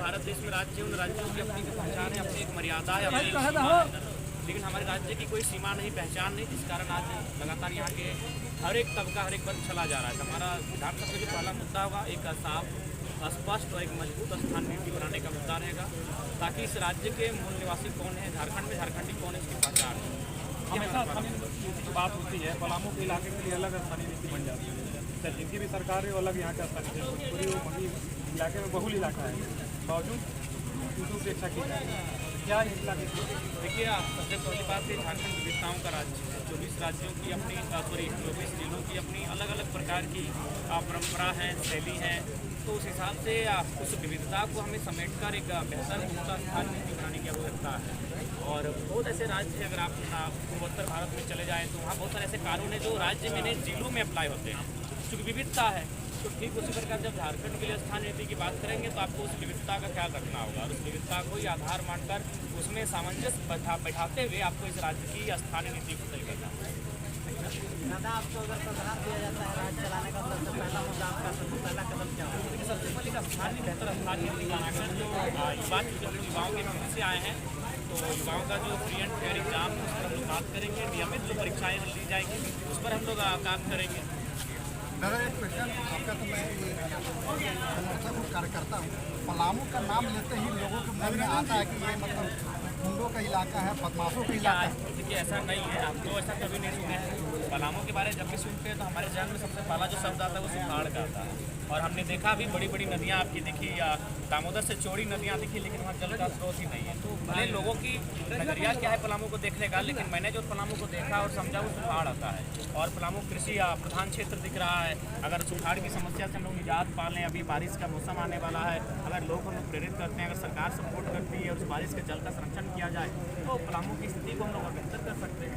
भारत देश में राज्य, उन राज्यों की अपनी पहचान है, अपनी एक मर्यादा है, अपनी सीमा है। लेकिन हमारे राज्य की कोई सीमा नहीं, पहचान नहीं, जिस कारण आज लगातार यहाँ के हर एक तबका, हर एक वर्ग चला जा रहा है। तो हमारा विधानसभा में जो पहला मुद्दा होगा, एक साफ, स्पष्ट और एक मजबूत स्थान नीति बनाने का मुद्दा रहेगा, ताकि इस राज्य के मूल निवासी कौन है, झारखंड में झारखंडी कौन है, इसकी पहचान है। हमेशा स्थानीय नीति की बात होती है, पलामू के इलाके के लिए अलग स्थानीय नीति बन जाती है। जिनकी भी सरकार है वो अलग यहाँ का स्थानीय पूरी मगी इलाके में बहुल इलाका है, बावजूद उपेक्षा की जाए क्या इलाके की? देखिए, सबसे पहली बात है, झारखंड विविधताओं का राज्य है। 24 राज्यों की अपनी 24 जिलों की अपनी अलग अलग प्रकार की परंपरा है, शैली है। तो उस हिसाब से उस विविधता को हमें समेटकर एक बेहतर स्थान नीति बनाने की आवश्यकता है। और बहुत ऐसे राज्य हैं, अगर आप पूर्वोत्तर भारत में चले जाएँ तो वहाँ बहुत सारे ऐसे कानून हैं जो राज्य में नहीं, जिलों में अप्लाई होते हैं, क्योंकि विविधता है। तो ठीक उसी प्रकार जब झारखंड के लिए स्थान नीति की बात करेंगे तो आपको उस विविधता का ख्याल रखना होगा, और उस विविधता को ही आधार मानकर उसमें सामंजस्य बैठाते हुए आपको इस राज्य की स्थानीय नीति को तय करना होगा। दादा, आपको अगर संविधान दिया जाता है राज्य चलाने का, सबसे पहला मुद्दा आपका सबसे पहला कदम क्या होगा? सबसे पहले का स्थानीय बेहतर स्थानीय नीति बनाकर जो युवाओं के बीच से आए हैं, तो युवाओं का जो फ्री एंड फेयर एग्जाम है उस पर हम लोग बात करेंगे। नियमित जो परीक्षाएँ ली जाएंगी उस पर हम लोग काम करेंगे। दादा, एक क्वेश्चन आपका, तो मैं समर्थक हूँ, कार्यकर्ता हूँ। पलामू का नाम लेते ही लोगों के मन में आता है कि ये मतलब गुंडों का इलाका है, बदमाशों का इलाका है। देखिए, ऐसा नहीं है, आप तो ऐसा कभी नहीं सुने हैं। पलामू के बारे में जब भी सुनते हैं तो हमारे जहन में सबसे पहला जो शब्द आता है वो सुखाड़ का आता है। और हमने देखा भी बड़ी बड़ी नदियाँ आपकी दिखी, या दामोदर से चौड़ी नदियाँ दिखी, लेकिन वहाँ जल का स्रोत ही नहीं है। तो भले लोगों की नजरिया क्या है पलामू को देखने का, लेकिन मैंने जो पलामू को देखा और समझा वो सुखाड़ आता है। और पलामू कृषि प्रधान क्षेत्र दिख रहा है। अगर सुखाड़ की समस्या से हम लोग निजात पा लें, अभी बारिश का मौसम आने वाला है, अगर लोग हम लोग प्रेरित करते हैं, अगर सरकार सपोर्ट करती है और उस बारिश के जल का संरक्षण किया जाए तो पलामू की स्थिति को हम लोग बेहतर कर सकते हैं।